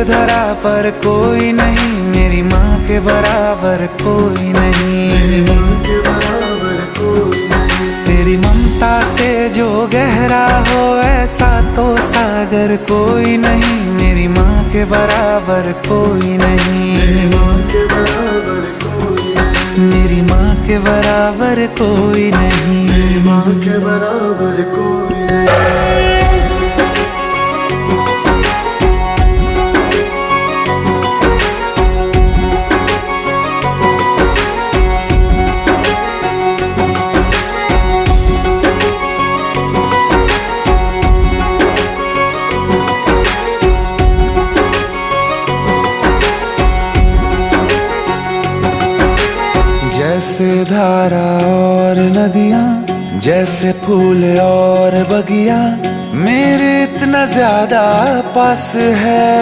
धरा पर कोई नहीं, मेरी माँ के बराबर कोई नहीं। तेरी ममता से जो गहरा हो ऐसा तो सागर कोई नहीं, मेरी माँ के बराबर कोई नहीं। मेरी माँ के बराबर कोई नहीं। मेरी माँ के बराबर कोई नहीं। जैसे धारा और नदियाँ, जैसे फूल और बगिया, मेरे इतना ज्यादा पास है